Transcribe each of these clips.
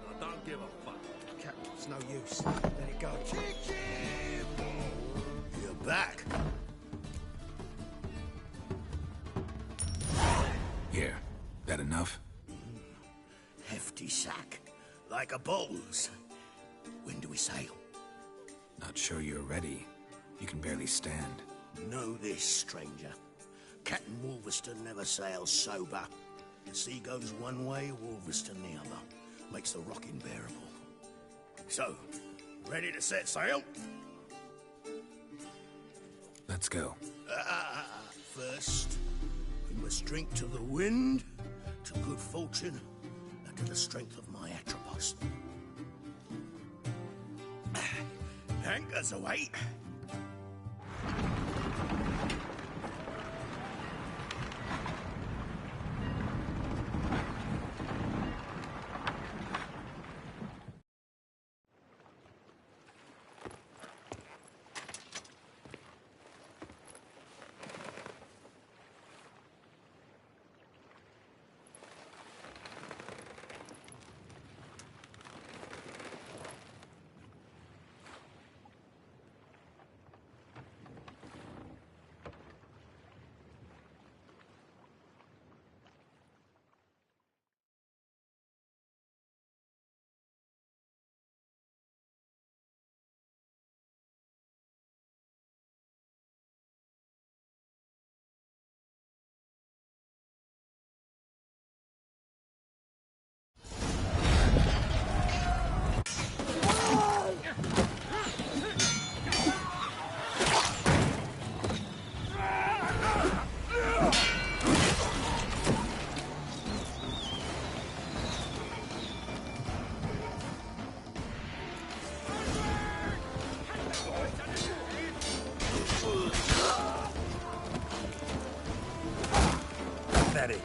And I don't give a fuck. Captain, it's no use. Let it go. You're back. Here. That enough? Hefty sack. Like a bull's. When do we sail? Not sure you're ready. You can barely stand. Know this, stranger. Captain Wolverston never sails sober. The sea goes one way, Wolverston the other. Makes the rocking bearable. So, ready to set sail? Let's go. First, we must drink to the wind, to good fortune, and to the strength of my Atropos. Anchors away. Pathetic.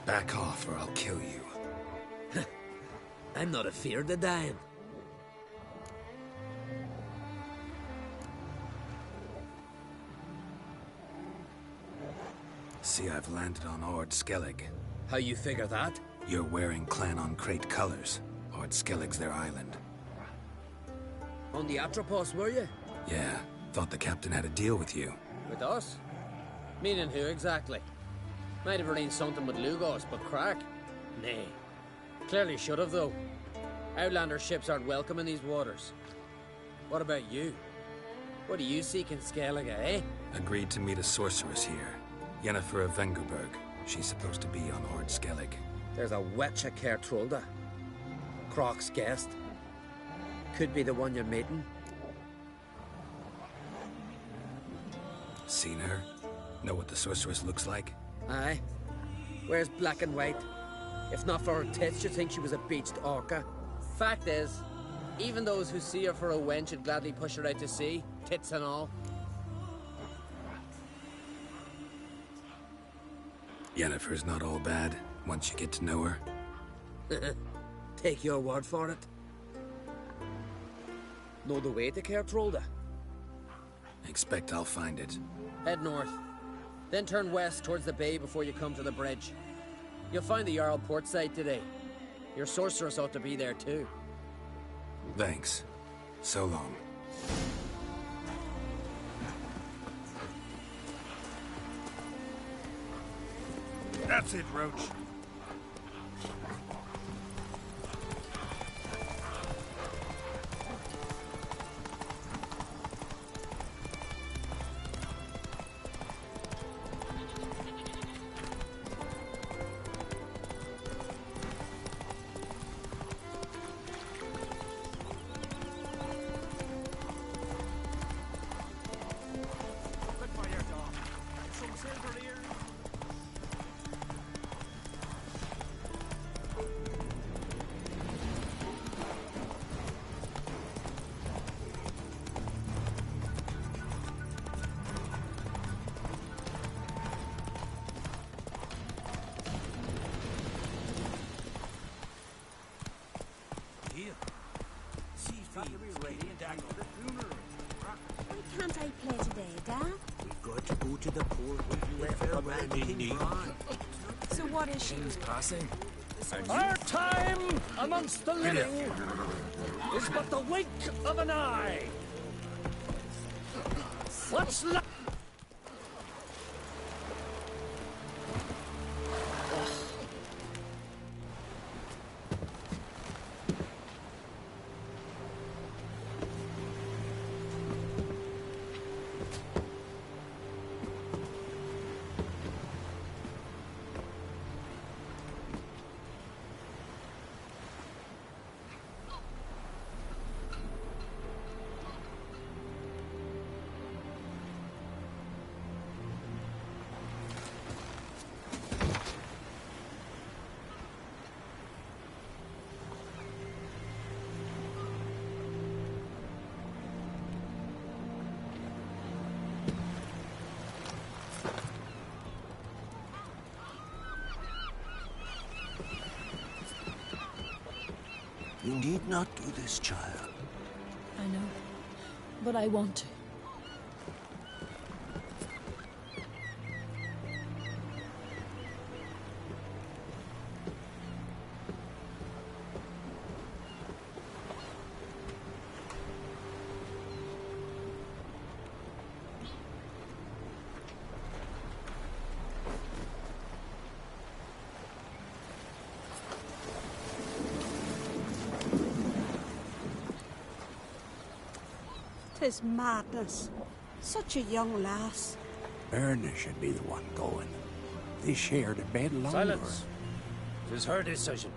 Back off or I'll kill you. I'm not afeard of dying. See, I've landed on Ord Skellig. How you figure that? You're wearing Clan on Crate colors. Ord Skellig's their island. On the Atropos, were you? Yeah, thought the captain had a deal with you. With us? Meaning who exactly? Might have arranged something with Lugos, but crack? Nay. Clearly should have, though. Outlander ships aren't welcome in these waters. What about you? What do you seek in Skellige, eh? Agreed to meet a sorceress here. Yennefer of Vengerberg. She's supposed to be on Ord Skellig. There's a wetcha Kertrolda. Croc's guest. Could be the one you're meeting. Seen her? Know what the sorceress looks like? Aye. Wears black and white. If not for her tits, you'd think she was a beached orca. Fact is, even those who see her for a wench would gladly push her out to sea, tits and all. Yennefer's not all bad, once you get to know her. Take your word for it. Know the way to Kertrolda? Expect I'll find it. Head north. Then turn west towards the bay before you come to the bridge. You'll find the Jarl port side today. Your sorceress ought to be there too. Thanks. So long. That's it, Roach. Why can't I play today, Dad? We've got to go to the port with you around King Brian. So what is she? Passing. Our time amongst the living is but the wink of an eye. What's left? You need not do this, child. I know, but I want to. Tis madness. Such a young lass. Erna should be the one going. They shared a bed longer. Silence. 'Tis her decision.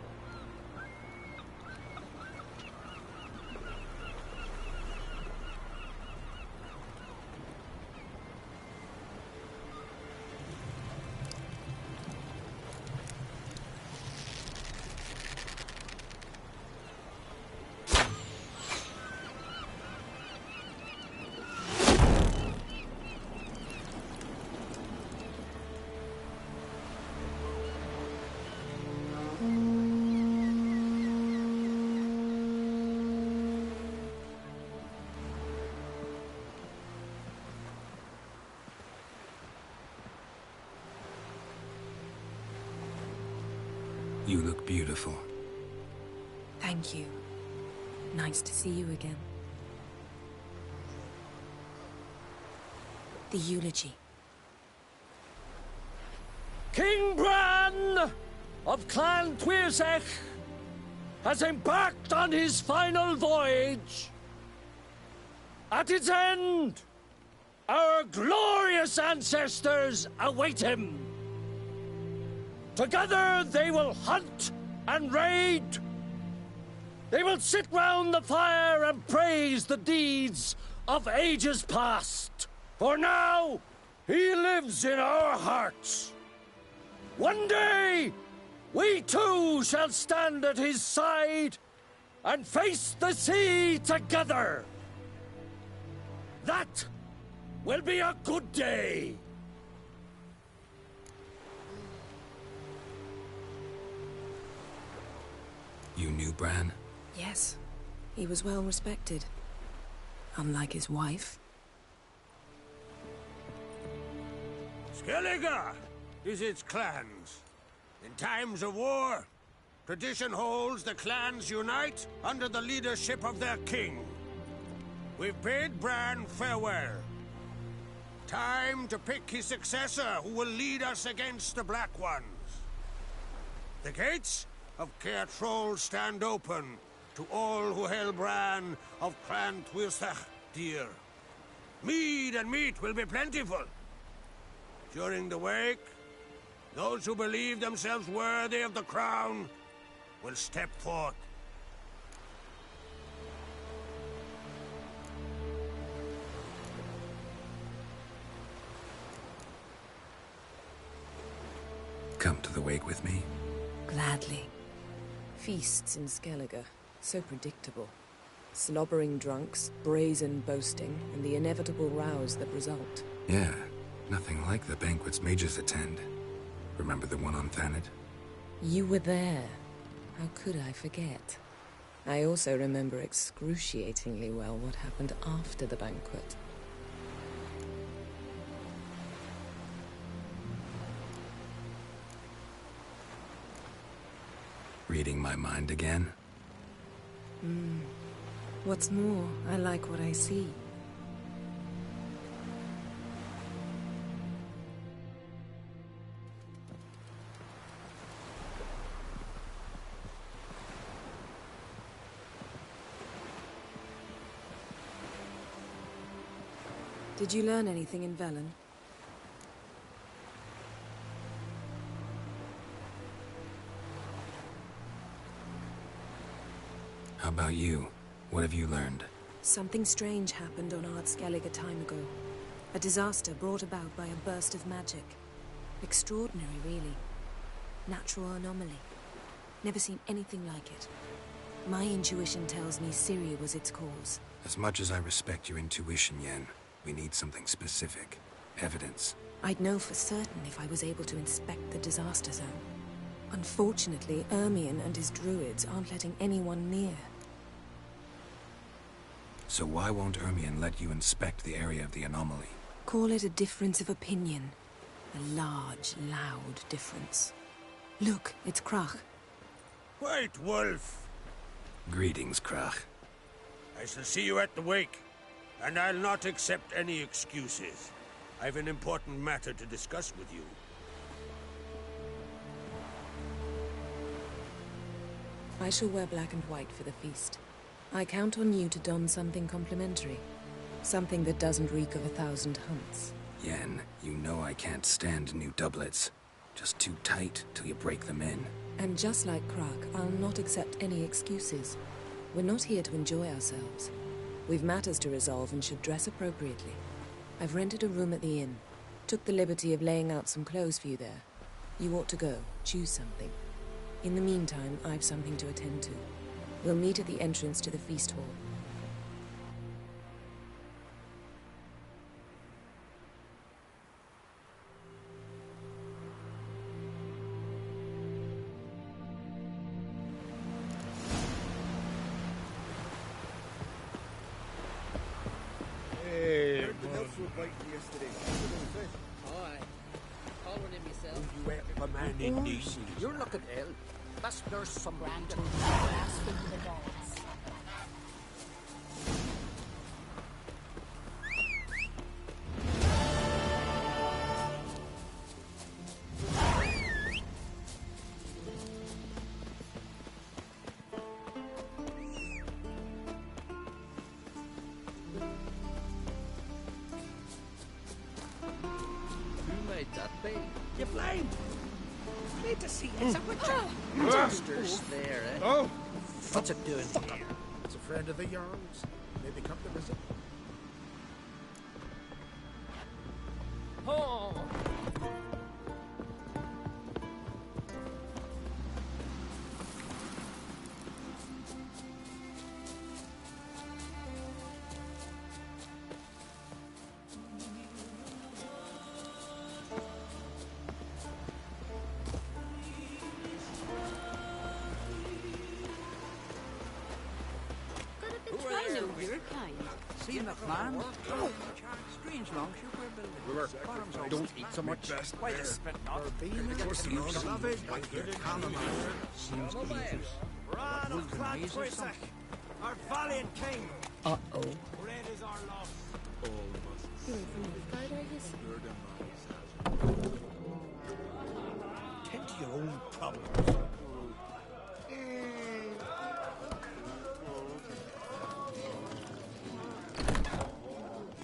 You look beautiful. Thank you. Nice to see you again. The eulogy. King Bran of Clan Tuirsech has embarked on his final voyage. At its end, our glorious ancestors await him. Together they will hunt and raid. They will sit round the fire and praise the deeds of ages past. For now, he lives in our hearts. One day, we too shall stand at his side and face the sea together. That will be a good day. You knew Bran? Yes, he was well respected. Unlike his wife. Skellige is its clans. In times of war, Tradition holds the clans unite under the leadership of their king. We've bid Bran farewell. Time to pick his successor who will lead us against the Black Ones. The gates of Caer Troll stand open to all who hail Bran of Clan Tuirsach dear. Mead and meat will be plentiful. During the wake, those who believe themselves worthy of the crown will step forth. Come to the wake with me? Gladly. Feasts in Skellige, so predictable. Slobbering drunks, brazen boasting, and the inevitable rows that result. Yeah, nothing like the banquets mages attend. Remember the one on Thanedd? You were there. How could I forget? I also remember excruciatingly well what happened after the banquet. Reading my mind again? What's more, I like what I see. Did you learn anything in Velen? How about you? What have you learned? Something strange happened on Ard Skellige a time ago. A disaster brought about by a burst of magic. Extraordinary, really. Natural anomaly. Never seen anything like it. My intuition tells me Ciri was its cause. As much as I respect your intuition, Yen, we need something specific. Evidence. I'd know for certain if I was able to inspect the disaster zone. Unfortunately, Ermion and his druids aren't letting anyone near. So why won't Ermion let you inspect the area of the anomaly? Call it a difference of opinion. A large, loud difference. Look, it's Crach. White Wolf! Greetings, Crach. I shall see you at the wake, and I'll not accept any excuses. I've an important matter to discuss with you. I shall wear black and white for the feast. I count on you to don something complimentary. Something that doesn't reek of 1,000 hunts. Yen, you know I can't stand new doublets. Just too tight till you break them in. And just like Crach, I'll not accept any excuses. We're not here to enjoy ourselves. We've matters to resolve and should dress appropriately. I've rented a room at the inn. Took the liberty of laying out some clothes for you there. You ought to go. Choose something. In the meantime, I've something to attend to. We'll meet at the entrance to the feast hall. Hey, heard the Nelson were biting yesterday. Aye. Call one in myself. You wet a man in these. You're looking ill. Let's nurse some brand to Who made that be? You blind. Glad to see you. It's a witcher. Monsters there, eh? Oh! What's it doing here? It's a friend of the Yarns. Maybe come to visit. Oh! I know your kind. Seeing the plan? Strange longship we're building. Ruler, don't eat so much. Why the spit not? Run of Clan Frisak, our valiant king. Uh-oh. Red is our loss. You're from Nilfgaard, are you? Tend to your own problems.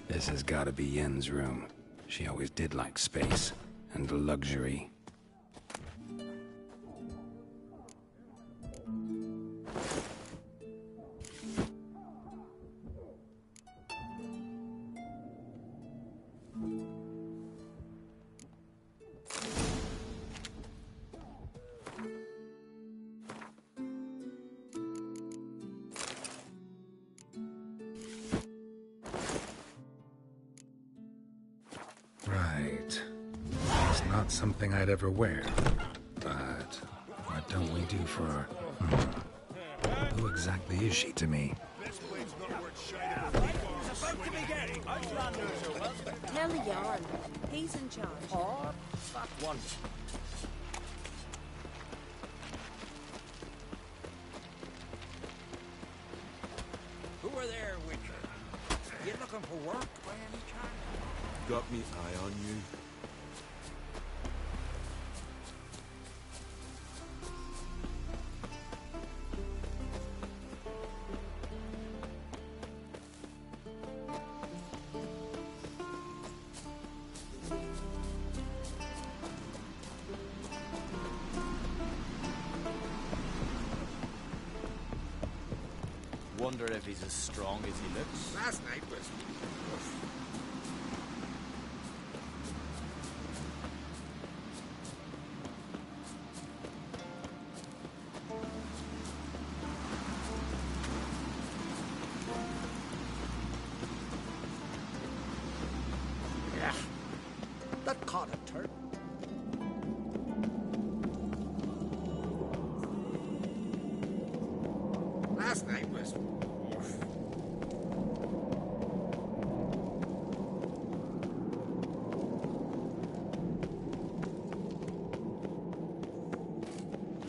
This has got to be Yen's room. She always did like space and luxury. Right. It's not something I'd ever wear. But what don't we do for her? Who exactly is she to me? Tell the yarn. He's in charge. Oh, that one. Who are there, Witcher? You looking for work by any chance? Got me eye on you. Wonder if he's as strong as he looks. Last night was... Yeah, that caught a turn. Last night was...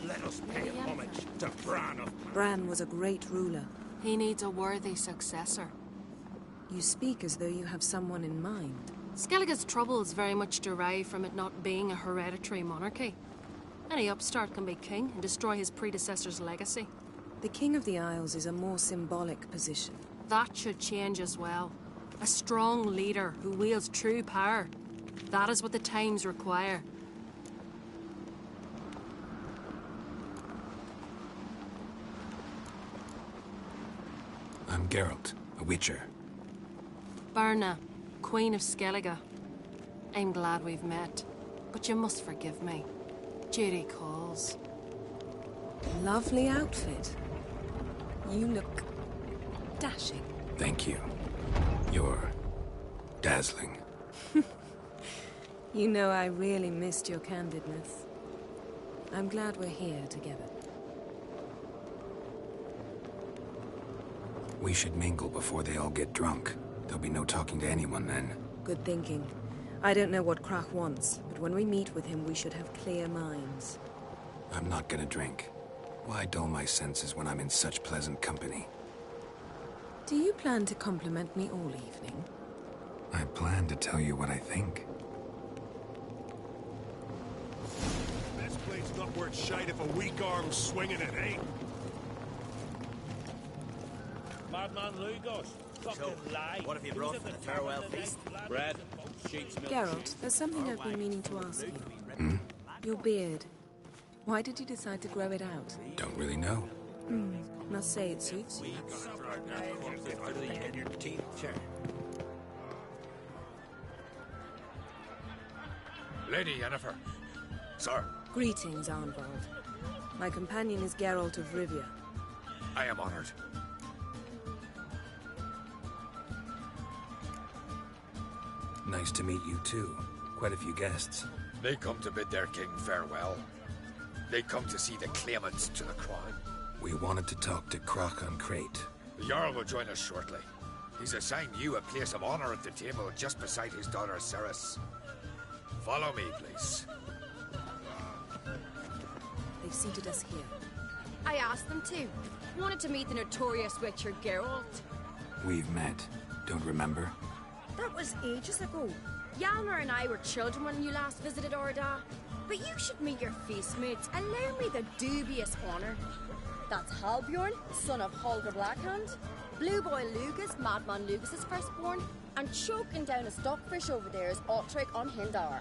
Let us pay homage to Bran of... Bran was a great ruler. He needs a worthy successor. You speak as though you have someone in mind. Skellige's troubles very much derive from it not being a hereditary monarchy. Any upstart can be king and destroy his predecessor's legacy. The King of the Isles is a more symbolic position. That should change as well. A strong leader who wields true power. That is what the times require. I'm Geralt, a Witcher. Birna, Queen of Skellige. I'm glad we've met, but you must forgive me. Duty calls. Lovely outfit. You look dashing. Thank you. You're dazzling. You know, I really missed your candidness. I'm glad we're here together. We should mingle before they all get drunk. There'll be no talking to anyone then. Good thinking. I don't know what Crach wants, but when we meet with him, we should have clear minds. I'm not gonna drink. Why dull my senses when I'm in such pleasant company? Do you plan to compliment me all evening? I plan to tell you what I think. This blade's not worth shite if a weak arm's swinging it, eh? Madman Lugos. So, what have you brought for the farewell feast? Bread, sheets, milk. Geralt, there's something I've been meaning to ask you. Your beard. Why did you decide to grow it out? Don't really know. Must say it suits you. Lady Yennefer. Sir, Greetings, Arnvald. My companion is Geralt of Rivia. I am honored. Nice to meet you too. Quite a few guests. They come to bid their king farewell. They come to see the claimants to the crown. We wanted to talk to Crach on Crate. The Jarl will join us shortly. He's assigned you a place of honor at the table just beside his daughter Ceres. Follow me, please. They've seated us here. I asked them to. Wanted to meet the notorious Witcher Geralt. We've met. Don't remember? That was ages ago. Hjalmar and I were children when you last visited Orda. But you should meet your feast mates. Allow me the dubious honor. That's Halbjorn, son of Holger Blackhand. Blue Boy Lugus, Madman Lugus' firstborn. And choking down a stockfish over there is Otric on Hindar.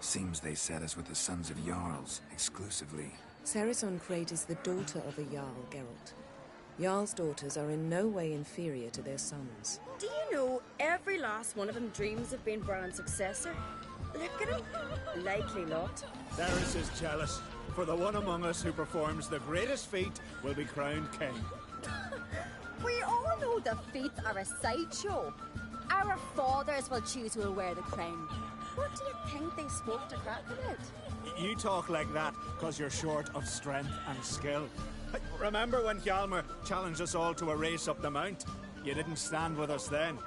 Seems they set us with the Sons of Jarls, exclusively. Ceres Crate is the daughter of a Jarl, Geralt. Jarl's daughters are in no way inferior to their sons. Do you know every last one of them dreams of being Bran's successor? Look at him. Likely lot. Ceres is jealous, for the one among us who performs the greatest feat will be crowned king. We all know the feats are a sideshow. Our fathers will choose who will wear the crown. What do you think they spoke to Crack about? You talk like that because you're short of strength and skill. Remember when Hjalmar challenged us all to a race up the mount? You didn't stand with us then.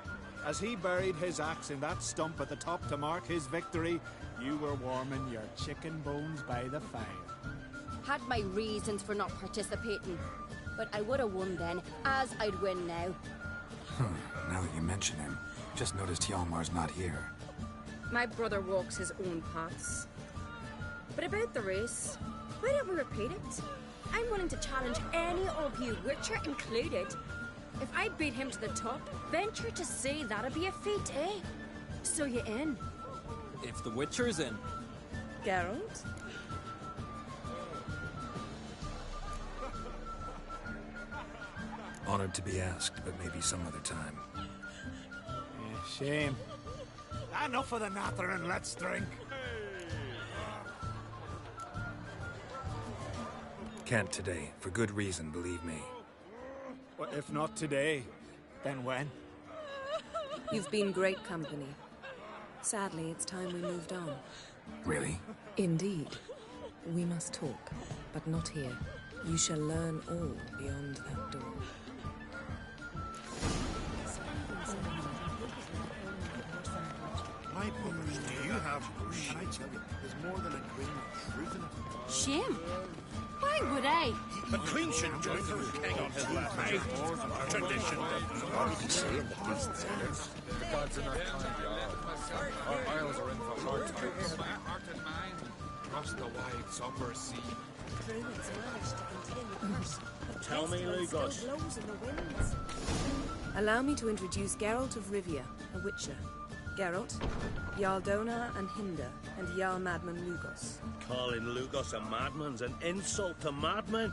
As he buried his axe in that stump at the top to mark his victory, you were warming your chicken bones by the fire. Had my reasons for not participating, but I would have won then, as I'd win now. Now that you mention him, just noticed Hjalmar's not here. My brother walks his own paths. But about the race, why don't we repeat it? I'm willing to challenge any of you, Witcher included. If I beat him to the top, venture to say that'd be a feat, eh? So you in? If the Witcher's in. Geralt? Honored to be asked, but maybe some other time. Shame. Enough of the nattering, let's drink. Can't today, for good reason, believe me. Well, if not today, then when? You've been great company. Sadly, it's time we moved on. Really? Indeed. We must talk, but not here. You shall learn all beyond that door. My brothers, do you have... Can I tell you, there's more than a grain of truth in it. Shame. Why would I? The Queen should join the king on his last night. Tradition. The gods are not kind, Jarl. Our isles are in for hard times. My heart and mind cross the wide, somber sea. Druids managed to continue. Tell me, Lugos. Blows in the winds. Allow me to introduce Geralt of Rivia, a Witcher. Geralt, Jarl Dona and Hinder, and Jarl Madman Lugos. Calling Lugos a madman's an insult to madmen.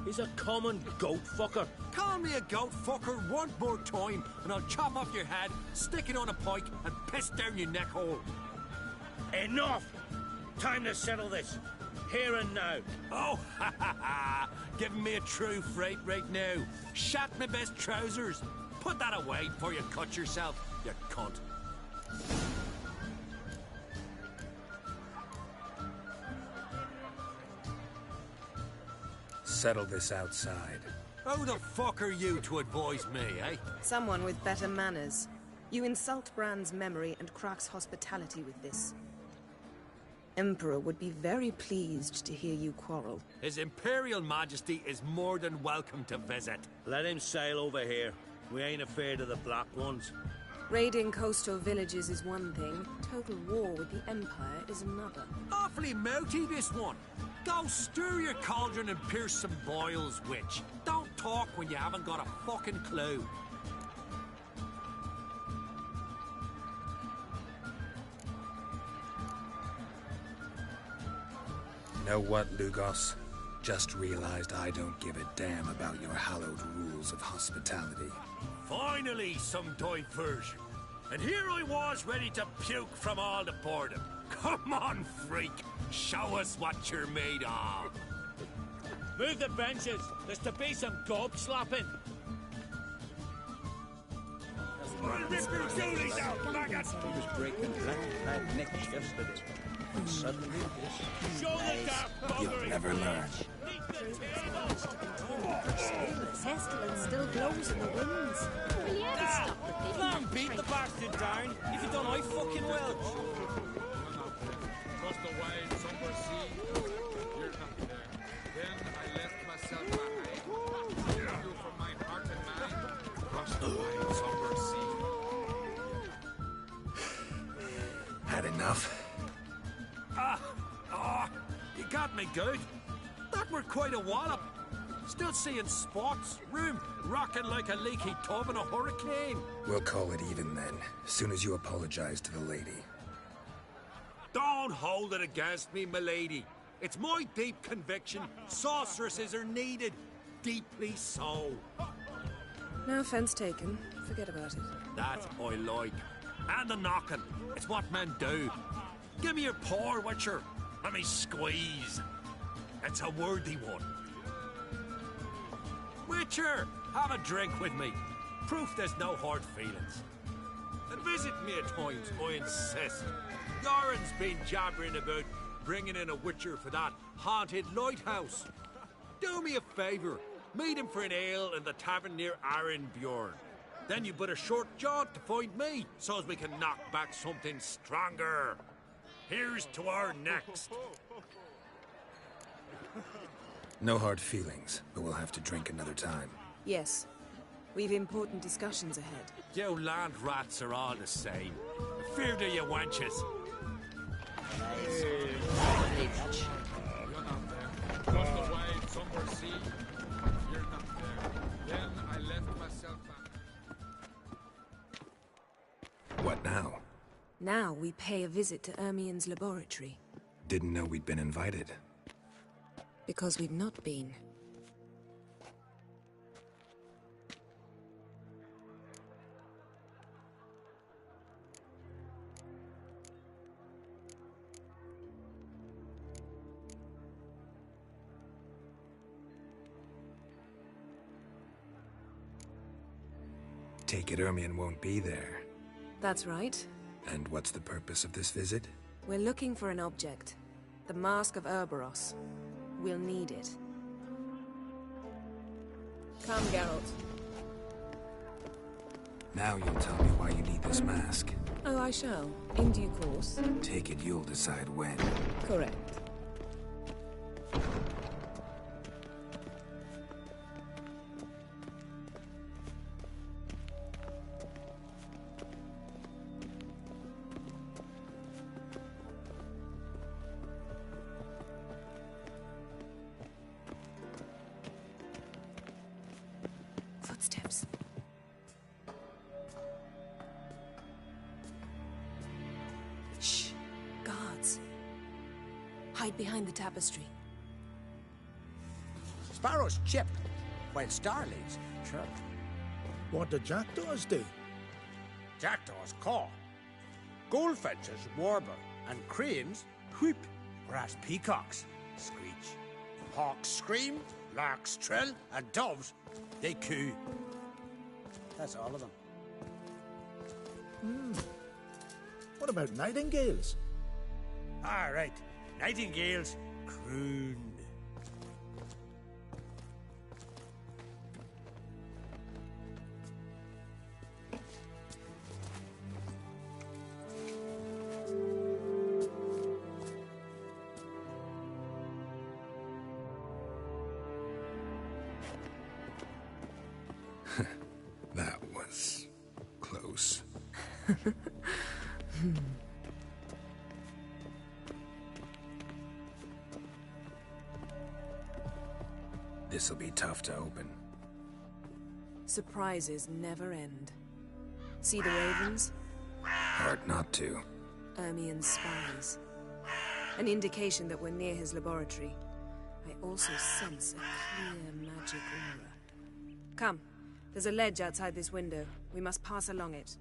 He's a common goat fucker. Call me a goat fucker one more time, and I'll chop off your head, stick it on a pike, and piss down your neck hole. Enough! Time to settle this. Here and now. Oh, ha ha ha! Giving me a true fright right now. Shat my best trousers. Put that away before you cut yourself, you cunt. Settle this outside. Who the fuck are you to advise me, eh? Someone with better manners. You insult Bran's memory and Crach's hospitality with this. Emperor would be very pleased to hear you quarrel. His Imperial Majesty is more than welcome to visit. Let him sail over here. We ain't afraid of the Black Ones. Raiding coastal villages is one thing. Total war with the Empire is another. Awfully mouty, this one. Go stir your cauldron and pierce some boils, witch. Don't talk when you haven't got a fucking clue. Know what, Lugos? Just realized I don't give a damn about your hallowed rules of hospitality. Finally, some diversion. And here I was ready to puke from all the boredom. Come on, freak. Show us what you're made of. Move the benches. There's to be some gob slopping. Rip your goolies out, maggot! He was breaking black necks yesterday. And suddenly this... Show the dark You'll buggery! never learn. Pestilence still blows in the winds. Will you ever stop repeating Long that beat the trick? bastard down. If you don't, I fucking will. Across the wide, somber sea. You're not there. Then I left myself behind. You from my heart and mind. Across the wide, somber sea. Had enough? You got me good. That were quite a wallop. Still seeing spots. Room rocking like a leaky tub in a hurricane. We'll call it even then, as soon as you apologize to the lady. Don't hold it against me, milady. It's my deep conviction. Sorceresses are needed. Deeply so. No offense taken. Forget about it. That I like. And the knocking. It's what men do. Give me your paw, Witcher. Let me squeeze. It's a worthy one. Witcher, have a drink with me. Proof there's no hard feelings. And visit me at times, I insist. Yoren's been jabbering about bringing in a Witcher for that haunted lighthouse. Do me a favour. Meet him for an ale in the tavern near Arenbjorn. Then you but a short jaunt to find me, so as we can knock back something stronger. Here's to our next. No hard feelings, but we'll have to drink another time. Yes. We've important discussions ahead. You land rats are all the same. Fear to you wenches. You're not there. Across the wide, somber sea. You're not there. Then I left myself behind. What now? Now we pay a visit to Ermien's laboratory. Didn't know we'd been invited. Because we've not been. Take it Ermien won't be there. That's right. And what's the purpose of this visit? We're looking for an object. The Mask of Urboros. We'll need it. Come, Geralt. Now you'll tell me why you need this mask. Oh, I shall. In due course. Take it you'll decide when. Correct. Footsteps. Shh. Guards. Hide behind the tapestry. Sparrows chip, while starlings chirp. What do jackdaws do? Jackdaws caw. Goldfinches warble, and cranes whoop, whereas peacocks screech. Hawks scream, larks trill, and doves, they coo. That's all of them. What about nightingales? All right, nightingales croon. That was close. This'll be tough to open. Surprises never end. See the ravens? Hard not to. Ermien's spies. An indication that we're near his laboratory. I also sense a clear magic aura. Come. There's a ledge outside this window. We must pass along it.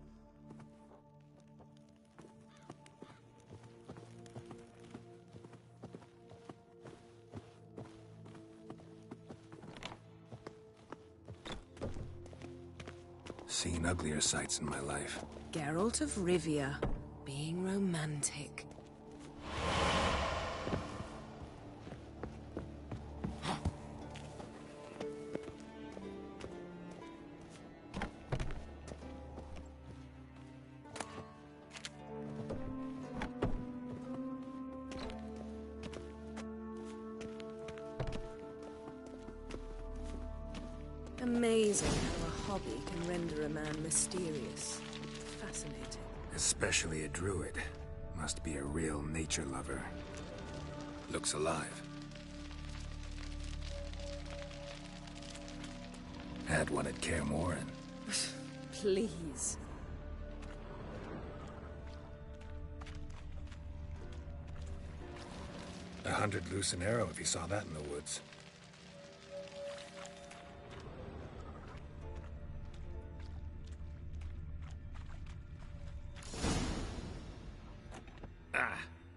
Seen uglier sights in my life. Geralt of Rivia, being romantic. Amazing how a hobby can render a man mysterious. Fascinating. Especially a druid. Must be a real nature lover. Looks alive. Had one at Kaer Morhen. Please. $100 loose an arrow if you saw that in the woods.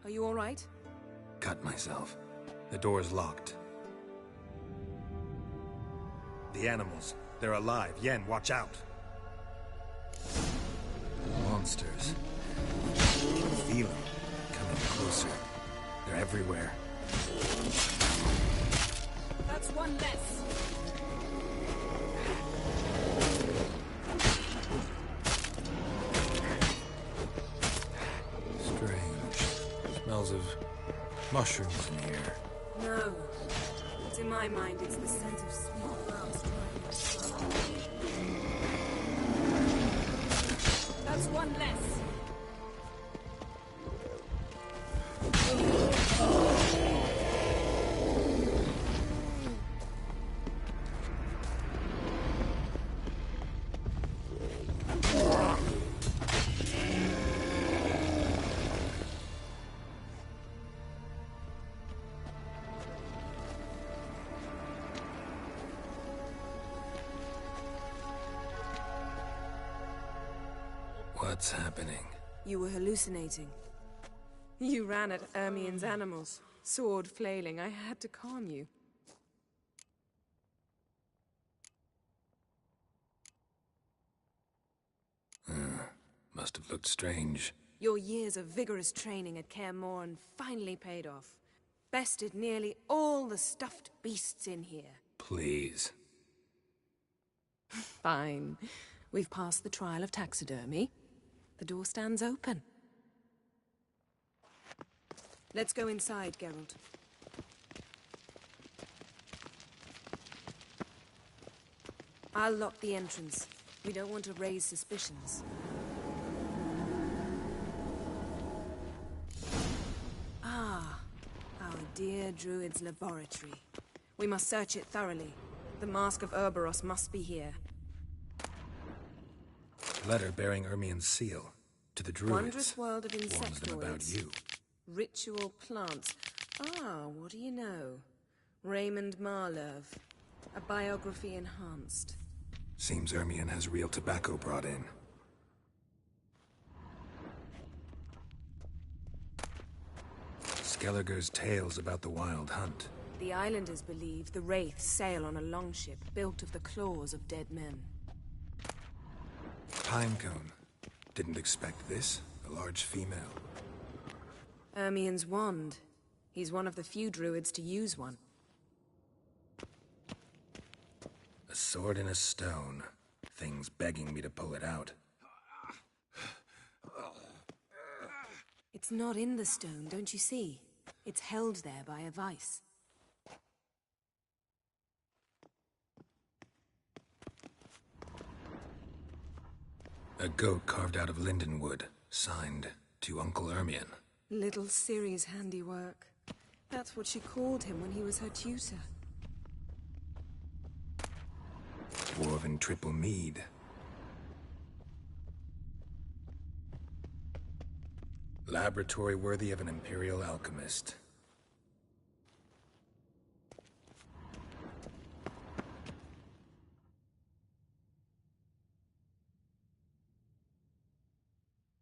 Are you all right? Cut myself. The door's locked. The animals. They're alive. Yen, watch out. Monsters. Feel them. Coming closer. They're everywhere. That's one less. Smells of mushrooms in here. No. To my mind, it's the scent of sweet grass. That's one less. What's happening? You were hallucinating. You ran at Ermien's animals, sword flailing. I had to calm you. Must have looked strange. Your years of vigorous training at Kaer Morhen finally paid off. Bested nearly all the stuffed beasts in here. Please. Fine. We've passed the trial of taxidermy. The door stands open. Let's go inside, Geralt. I'll lock the entrance. We don't want to raise suspicions. Ah, our dear Druid's laboratory. We must search it thoroughly. The Mask of Urboros must be here. Letter bearing Ermien's seal. To the druids. Wondrous world of insectoids. Warns them about you. Ritual plants. Ah, what do you know? Raymond Marlev. A biography enhanced. Seems Ermien has real tobacco brought in. Skellige's tales about the Wild Hunt. The islanders believe the Wraiths sail on a longship built of the claws of dead men. Pinecone. Didn't expect this. A large female. Ermien's wand. He's one of the few druids to use one. A sword in a stone. Thing's begging me to pull it out. It's not in the stone, don't you see? It's held there by a vice. A goat carved out of linden wood. Signed, to Uncle Ermien. Little Ciri's handiwork. That's what she called him when he was her tutor. Dwarven triple mead. Laboratory worthy of an imperial alchemist.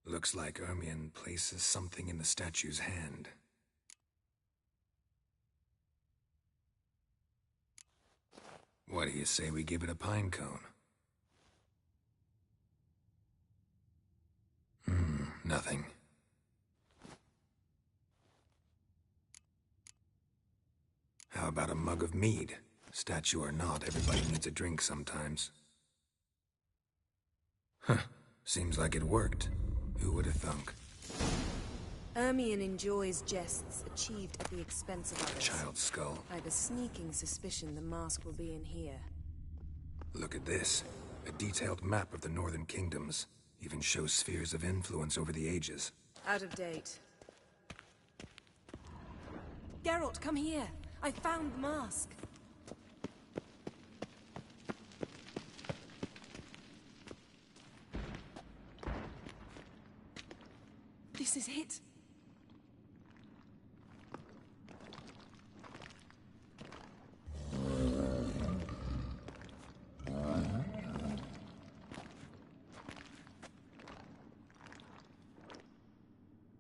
Looks like Ermien places something in the statue's hand. What do you say we give it a pine cone? Nothing. How about a mug of mead? Statue or not, everybody needs a drink sometimes. Huh. Seems like it worked. Who would have thunk? Ermion enjoys jests achieved at the expense of others. Child's skull. I have a sneaking suspicion the mask will be in here. Look at this. A detailed map of the Northern Kingdoms. Even shows spheres of influence over the ages. Out of date. Geralt, come here. I found the mask. This is it.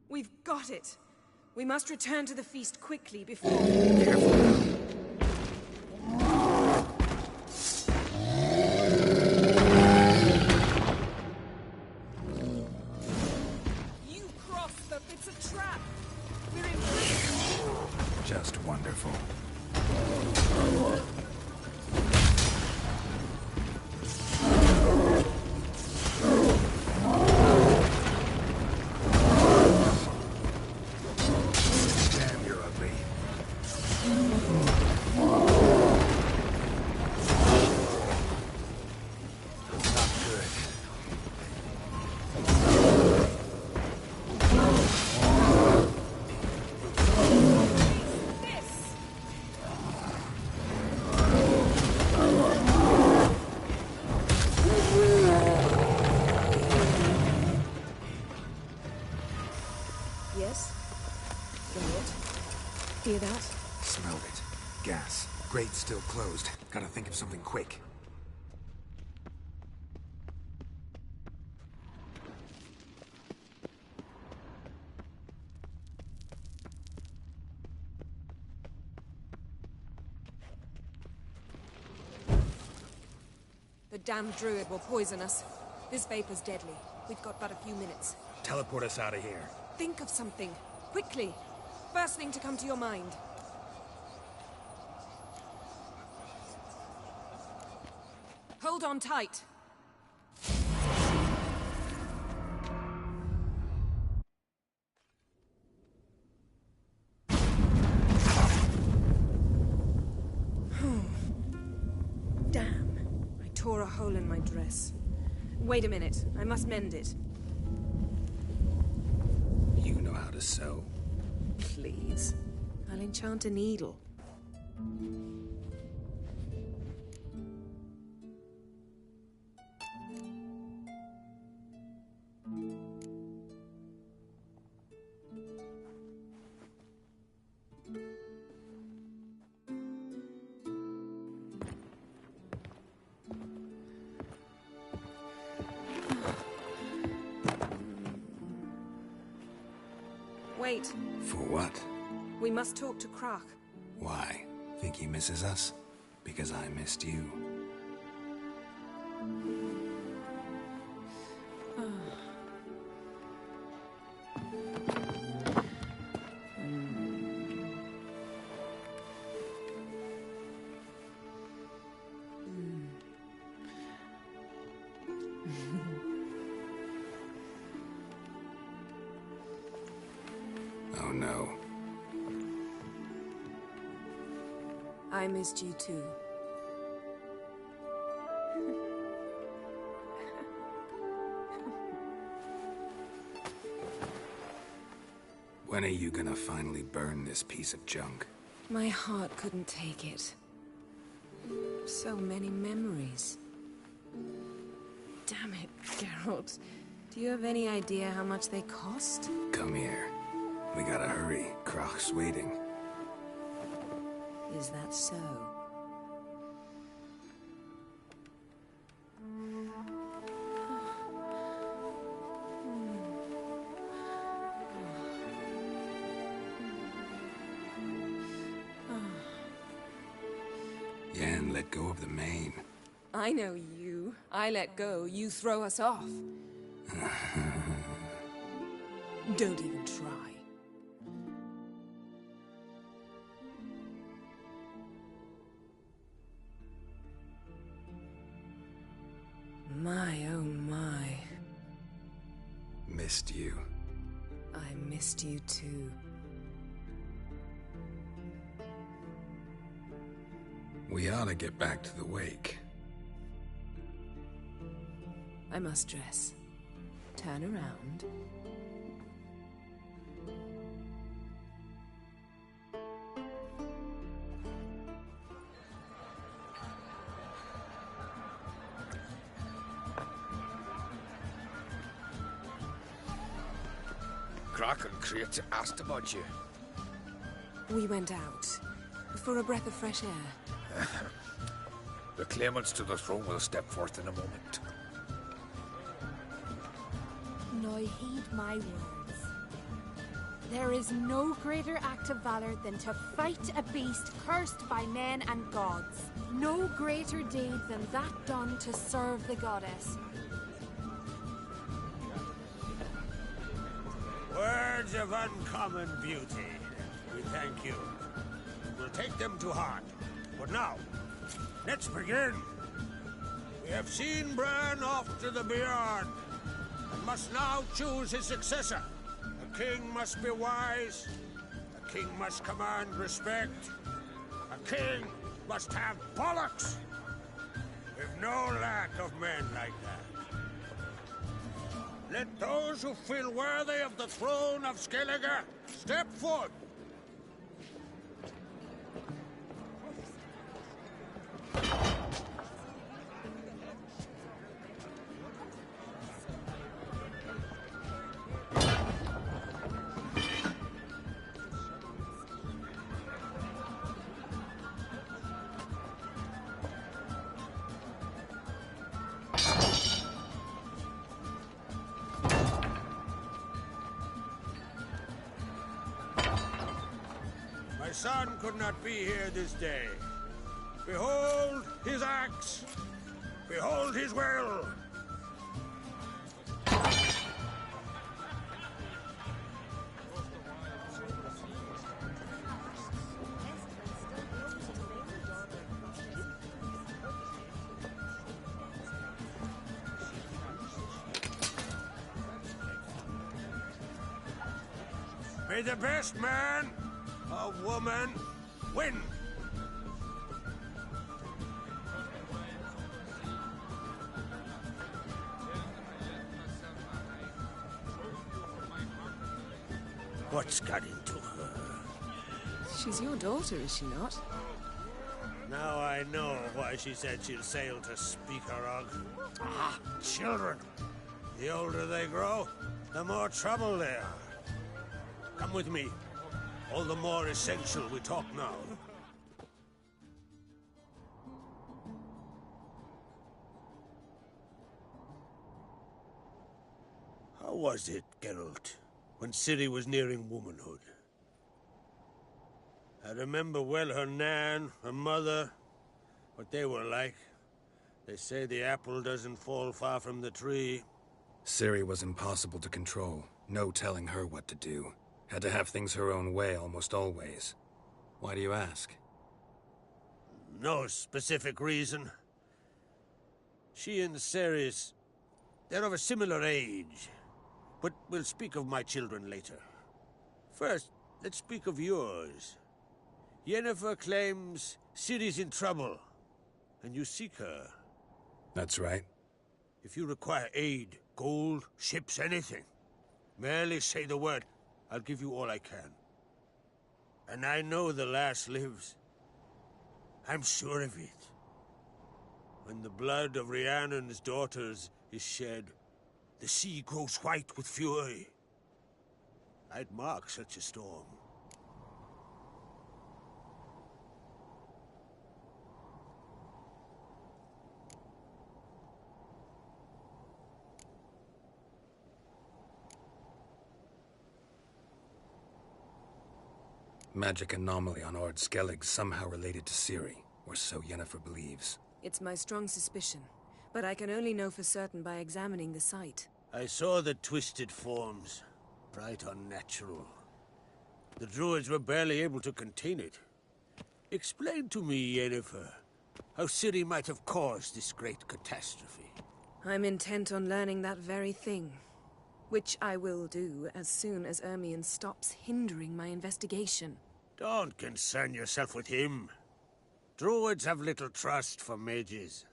We've got it. We must return to the feast quickly before... Careful. You crossed them. It's a trap. We're in prison. Just wonderful. Yes? Geralt? Hear that? Smelled it. Gas. Grate still closed. Gotta think of something quick. The damned druid will poison us. This vapor's deadly. We've got but a few minutes. Teleport us out of here. Think of something. Quickly. First thing to come to your mind. Hold on tight. Damn. I tore a hole in my dress. Wait a minute. I must mend it. You know how to sew. Please. I'll enchant a needle. Wait. For what? We must talk to Crach. Why? Think he misses us? Because I missed you. Oh no. I missed you too. When are you gonna finally burn this piece of junk? My heart couldn't take it. So many memories. Damn it, Geralt. Do you have any idea how much they cost? Come here. We gotta hurry. Crach's waiting. Is that so? Yen let go of the mane. I know you. I let go, you throw us off. Don't even try. My, oh my. Missed you. I missed you too. We ought to get back to the wake. I must dress. Turn around. Crach and Creates asked about you. We went out. For a breath of fresh air. The claimants to the throne will step forth in a moment. Now heed my words. There is no greater act of valor than to fight a beast cursed by men and gods. No greater deed than that done to serve the goddess. Words of uncommon beauty. We thank you. We'll take them to heart. But now, let's begin. We have seen Bran off to the beyond, and must now choose his successor. A king must be wise. A king must command respect. A king must have bollocks. We've no lack of men like that. Let those who feel worthy of the throne of Skellige step forth. My son could not be here this day. Behold his axe. Behold his will. May the best man or woman win. What's got into her? She's your daughter, is she not? Now I know why she said she'll sail to Speakerog. Ah, children. The older they grow, the more trouble they are. Come with me. All the more essential we talk now. How was it, Geralt, when Ciri was nearing womanhood? I remember well her nan, her mother, what they were like. They say the apple doesn't fall far from the tree. Ciri was impossible to control. No telling her what to do. Had to have things her own way almost always. Why do you ask? No specific reason. She and Ceres, they're of a similar age. But we'll speak of my children later. First, let's speak of yours. Yennefer claims Ciri's in trouble, and you seek her. That's right. If you require aid, gold, ships, anything, merely say the word. I'll give you all I can. And I know the lass lives. I'm sure of it. When the blood of Rhiannon's daughters is shed, the sea grows white with fury. I'd mark such a storm. Magic anomaly on Ord Skellig somehow related to Ciri, or so Yennefer believes. It's my strong suspicion, but I can only know for certain by examining the site. I saw the twisted forms. Right unnatural. The druids were barely able to contain it. Explain to me, Yennefer, how Ciri might have caused this great catastrophe. I'm intent on learning that very thing. Which I will do as soon as Ermion stops hindering my investigation. Don't concern yourself with him. Druids have little trust for mages.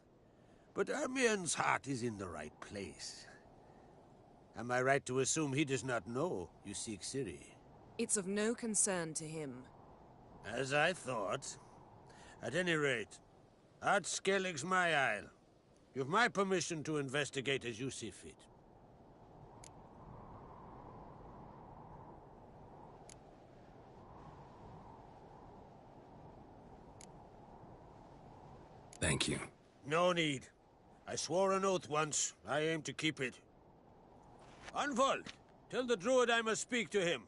But Ermion's heart is in the right place. Am I right to assume he does not know you seek Ciri? It's of no concern to him. As I thought. At any rate, Ard Skellig's my isle. You've my permission to investigate as you see fit. Thank you. No need. I swore an oath once. I aim to keep it. Unfold! Tell the druid I must speak to him.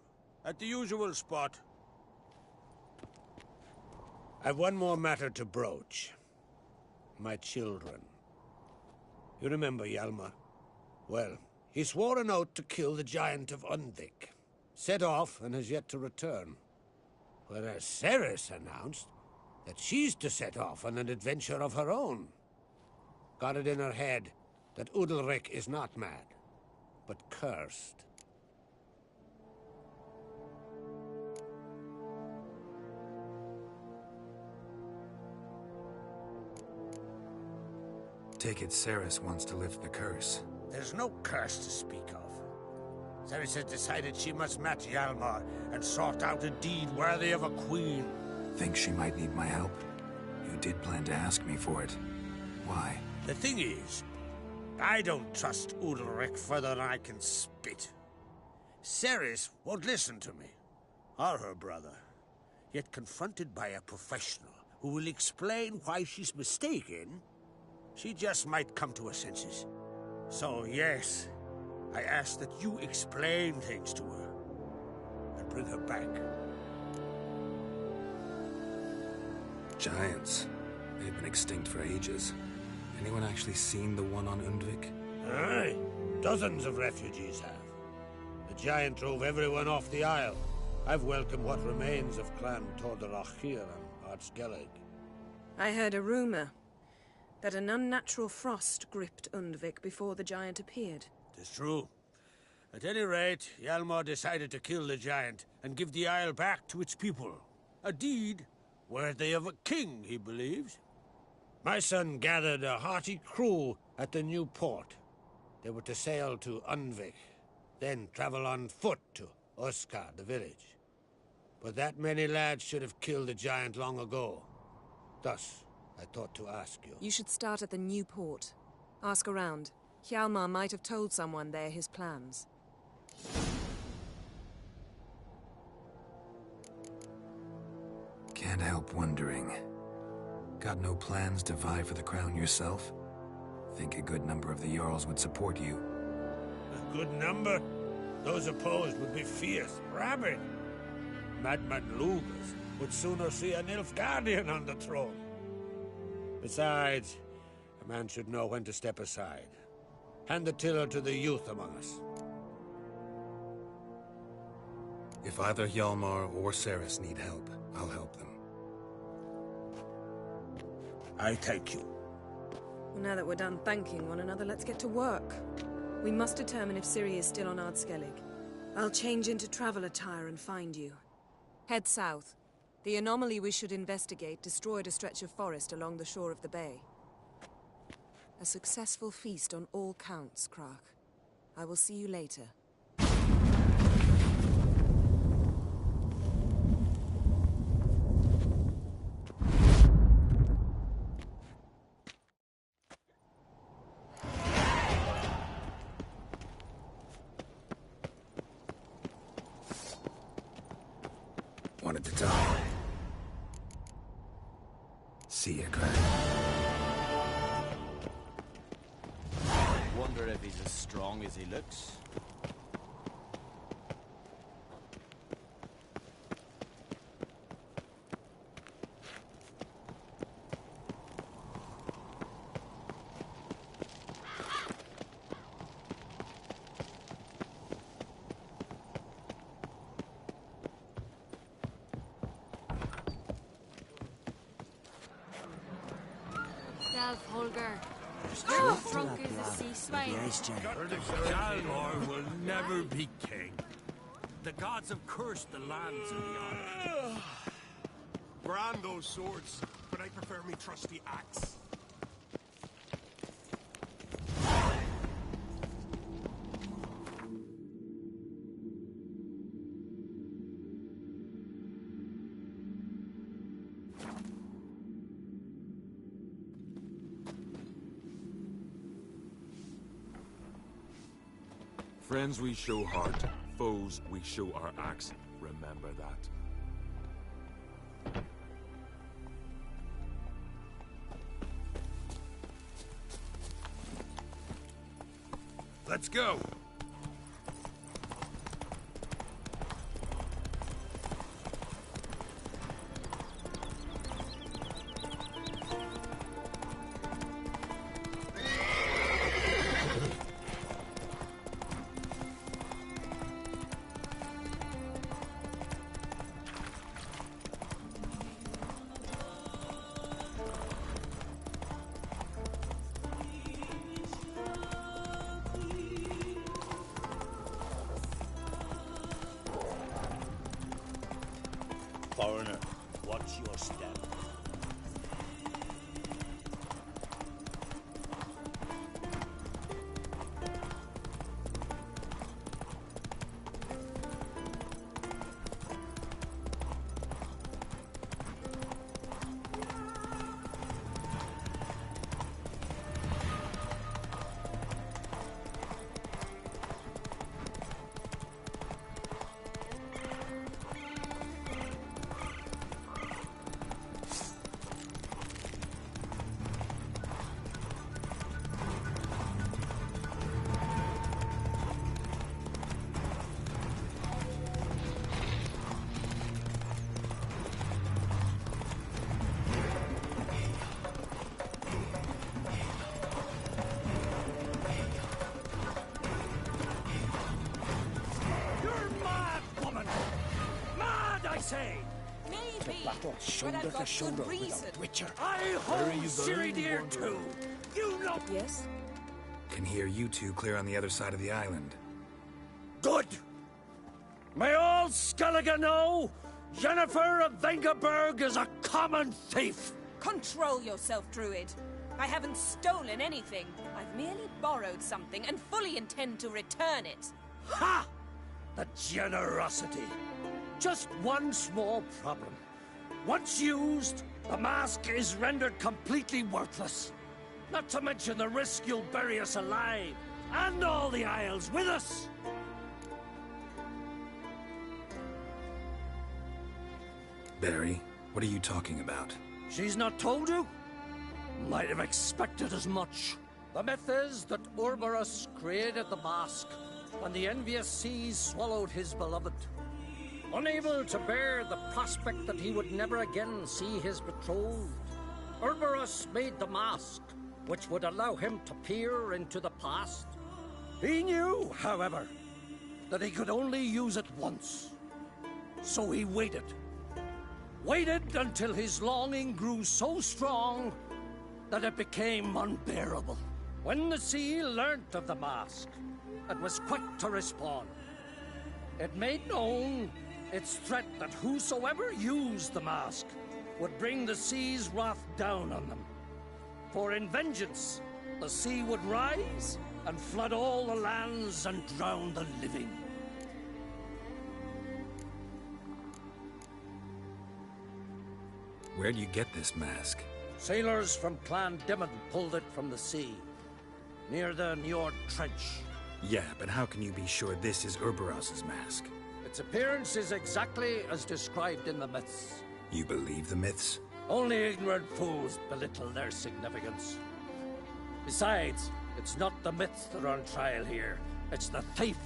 At the usual spot. I've one more matter to broach. My children. You remember Hjalmar? Well, he swore an oath to kill the Giant of Undvik. Set off and has yet to return. Whereas Cerys announced that she's to set off on an adventure of her own. Got it in her head that Udalryk is not mad, but cursed. Take it Cerys wants to lift the curse. There's no curse to speak of. Cerys has decided she must match Hjalmar and sort out a deed worthy of a queen. Think she might need my help? You did plan to ask me for it. Why? The thing is, I don't trust Udalryk further than I can spit. Cerys won't listen to me, or her brother. Yet confronted by a professional who will explain why she's mistaken, she just might come to her senses. So yes, I ask that you explain things to her and bring her back. Giants. They've been extinct for ages. Anyone actually seen the one on Undvik? Aye. Dozens of refugees have. The giant drove everyone off the isle. I've welcomed what remains of Clan Tordarachir and Ard Skellig. I heard a rumor that an unnatural frost gripped Undvik before the giant appeared. It's true. At any rate, Hjalmar decided to kill the giant and give the isle back to its people. A deed worthy of a king, he believes. My son gathered a hearty crew at the new port. They were to sail to Undvik, then travel on foot to Oskar, the village. But that many lads should have killed the giant long ago. Thus, I thought to ask you. You should start at the new port. Ask around. Hjalmar might have told someone there his plans. Can't help wondering. Got no plans to vie for the crown yourself? Think a good number of the Jarls would support you. A good number? Those opposed would be fierce, rabid. Madman Lugas would sooner see an Nilfgaardian on the throne. Besides, a man should know when to step aside. Hand the tiller to the youth among us. If either Hjalmar or Cerys need help, I'll help them. I thank you. Well, now that we're done thanking one another, let's get to work. We must determine if Ciri is still on Ard Skellig. I'll change into travel attire and find you. Head south. The anomaly we should investigate destroyed a stretch of forest along the shore of the bay. A successful feast on all counts, Crach. I will see you later. Wanted to talk. See ya, Crach. Wonder if he's as strong as he looks. yourself, Holger. You're as drunk as a sea swine. Hjalmar will never be king. The gods have cursed the lands of the island. Brand those swords, but I prefer me trusty axe. Friends we show heart, foes we show our axe. Remember that. Let's go! Foreigner, watch your step. Say, maybe, shoulder but I've got shoulder good reason. with a Witcher. I hold Ciridir too. You know. Yes? Can hear you two clear on the other side of the island. Good. May all Skellige know, Jennifer of Vengerberg is a common thief. Control yourself, Druid. I haven't stolen anything. I've merely borrowed something and fully intend to return it. Ha! The generosity. Just one small problem. Once used, the mask is rendered completely worthless. Not to mention the risk you'll bury us alive, and all the Isles with us. Barry, what are you talking about? She's not told you? Might have expected as much. The myth is that Urberus created the mask when the envious seas swallowed his beloved. Unable to bear the prospect that he would never again see his betrothed, Urberus made the mask, which would allow him to peer into the past. He knew, however, that he could only use it once. So he waited. Waited until his longing grew so strong that it became unbearable. When the sea learnt of the mask, it was quick to respond. It made known its threat that whosoever used the mask would bring the sea's wrath down on them. For in vengeance, the sea would rise and flood all the lands and drown the living. Where'd you get this mask? Sailors from Clan Dimon pulled it from the sea, near the Njord Trench. Yeah, but how can you be sure this is Urberus's mask? Its appearance is exactly as described in the myths. You believe the myths? Only ignorant fools belittle their significance. Besides, it's not the myths that are on trial here. It's the thief.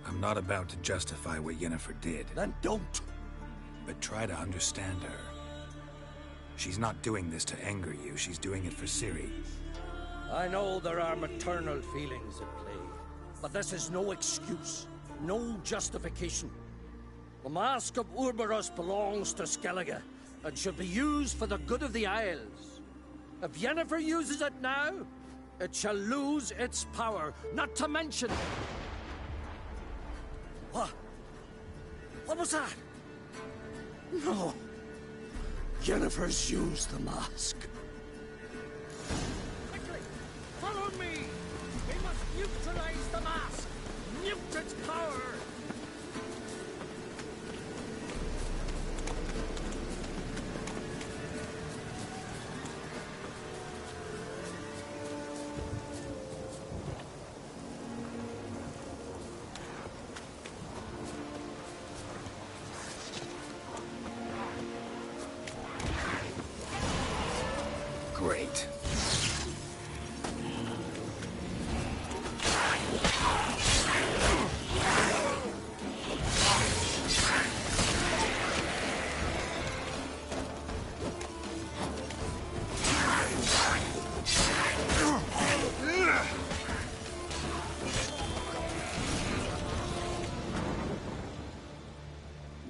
I'm not about to justify what Yennefer did. Then don't. But try to understand her. She's not doing this to anger you, she's doing it for Ciri. I know there are maternal feelings at play, but this is no excuse. no justification. The Mask of Urberus belongs to Skellige, and should be used for the good of the Isles. If Yennefer uses it now, it shall lose its power, not to mention... What? What was that? No. Yennefer's used the mask. Quickly, follow me! We must neutralize the mask! Mute its power! Great.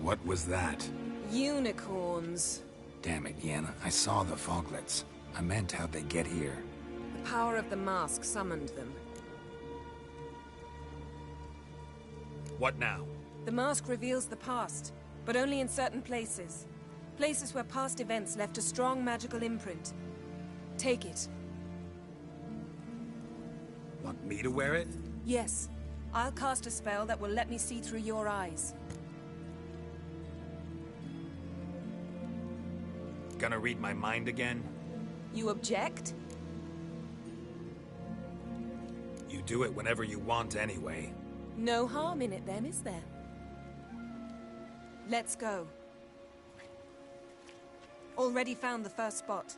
What was that? Unicorns. Damn it, Yenna. I saw the foglets. I meant how'd they get here? The power of the mask summoned them. What now? The mask reveals the past, but only in certain places. Places where past events left a strong magical imprint. Take it. Want me to wear it? Yes. I'll cast a spell that will let me see through your eyes. Gonna read my mind again? You object? You do it whenever you want anyway. No harm in it then, is there? Let's go. Already found the first spot.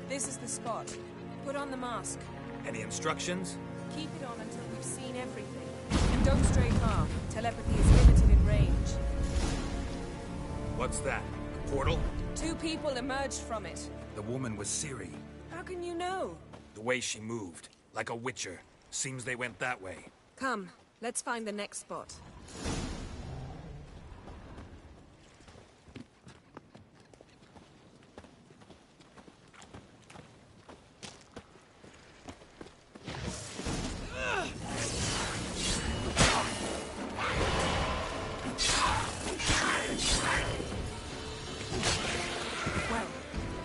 This is the spot. Put on the mask. Any instructions? Keep it on until we've seen everything. And don't stray far. Telepathy is limited in range. What's that? A portal? 2 people emerged from it. The woman was Ciri. How can you know? The way she moved. Like a witcher. Seems they went that way. Come, let's find the next spot. Well,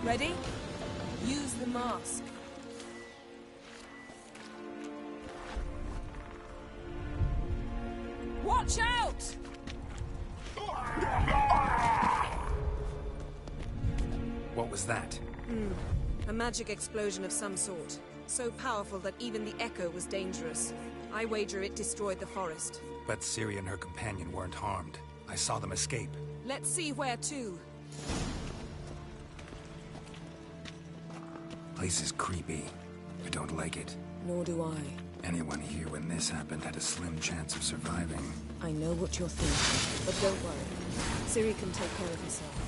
ready? Use the mask. Watch out! What was that? A magic explosion of some sort. So powerful that even the echo was dangerous. I wager it destroyed the forest. But Ciri and her companion weren't harmed. I saw them escape. Let's see where to. Place is creepy. I don't like it. Nor do I. Anyone here when this happened had a slim chance of surviving. I know what you're thinking, but don't worry. Ciri can take care of herself.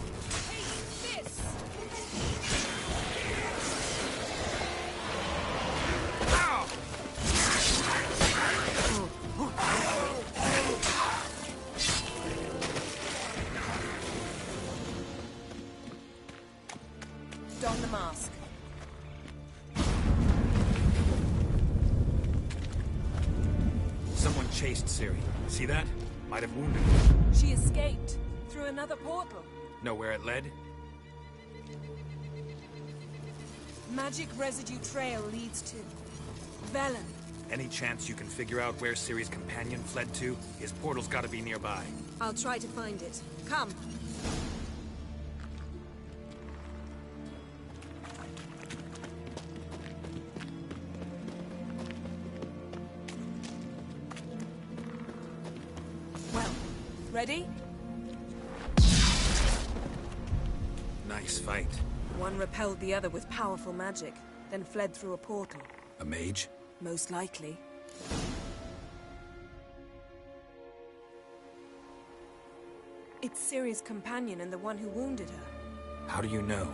Don the mask. Someone chased Ciri. See that? Might have wounded her. She escaped through another portal. Know where it led? Magic residue trail leads to Velen. Any chance you can figure out where Ciri's companion fled to? His portal's gotta be nearby. I'll try to find it. Come. Well, ready? Nice fight. One repelled the other with powerful magic, then fled through a portal. A mage? Most likely. It's Ciri's companion and the one who wounded her. How do you know?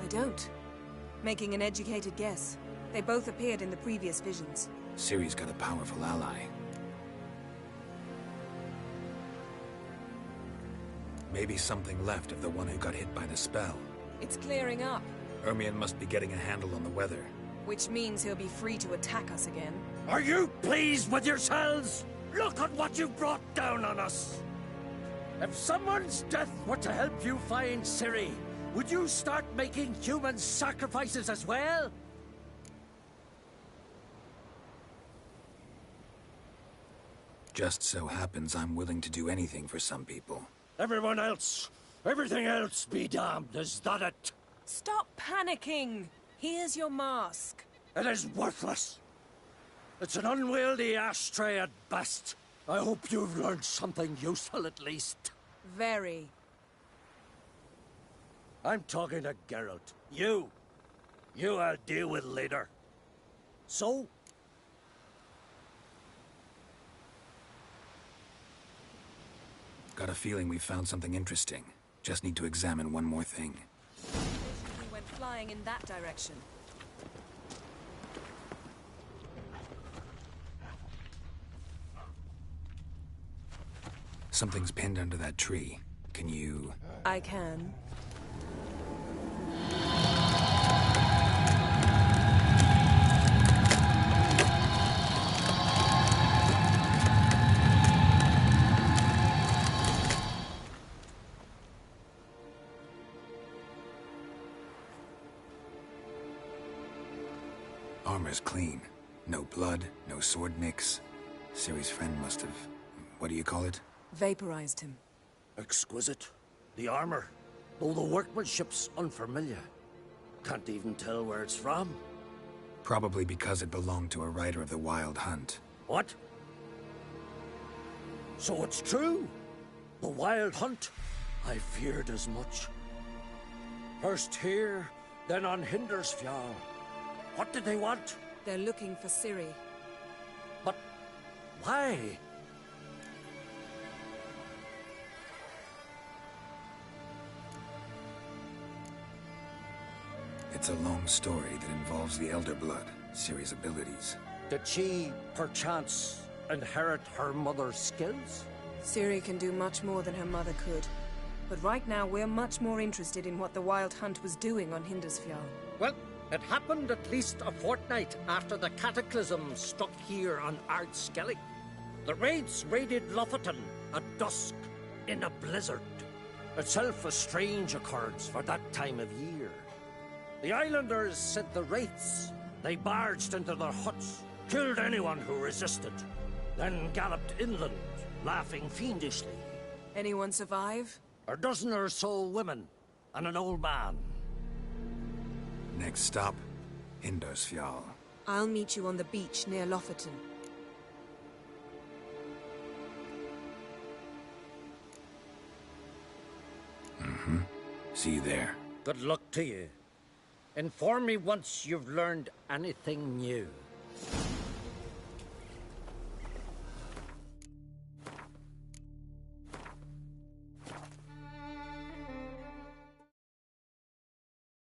I don't. Making an educated guess. They both appeared in the previous visions. Ciri's got a powerful ally. Maybe something left of the one who got hit by the spell. It's clearing up. Ermion must be getting a handle on the weather. Which means he'll be free to attack us again. Are you pleased with yourselves? Look at what you've brought down on us! If someone's death were to help you find Ciri, would you start making human sacrifices as well? Just so happens I'm willing to do anything for some people. Everyone else, everything else be damned, is that it? Stop panicking! Here's your mask. It is worthless. It's an unwieldy ashtray at best. I hope you've learned something useful at least. Very. I'm talking to Geralt. You I'll deal with later. So? Got a feeling we found something interesting. Just need to examine one more thing. He went flying in that direction. Something's pinned under that tree. Can you... I can. Armor's clean. No blood, no sword nicks. Ciri's friend must have... what do you call it? Vaporized him. Exquisite. The armor, though the workmanship's unfamiliar. Can't even tell where it's from. Probably because it belonged to a rider of the Wild Hunt. What? So it's true? The Wild Hunt? I feared as much. First here, then on Hindersfjall. What did they want? They're looking for Ciri. But why? It's a long story that involves the Elder Blood, Ciri's abilities. Did she, perchance, inherit her mother's skills? Ciri can do much more than her mother could. But right now, we're much more interested in what the Wild Hunt was doing on Hindersfjall. Well, it happened at least a fortnight after the cataclysm struck here on Ard Skellig. The raids raided Lofoten at dusk in a blizzard. Itself a strange occurrence for that time of year. The islanders sent the wraiths. They barged into their huts, killed anyone who resisted, then galloped inland, laughing fiendishly. Anyone survive? A dozen or so women, and an old man. Next stop, Hindersfjall. I'll meet you on the beach near Lofoten. Mm-hmm. See you there. Good luck to you. Inform me once you've learned anything new.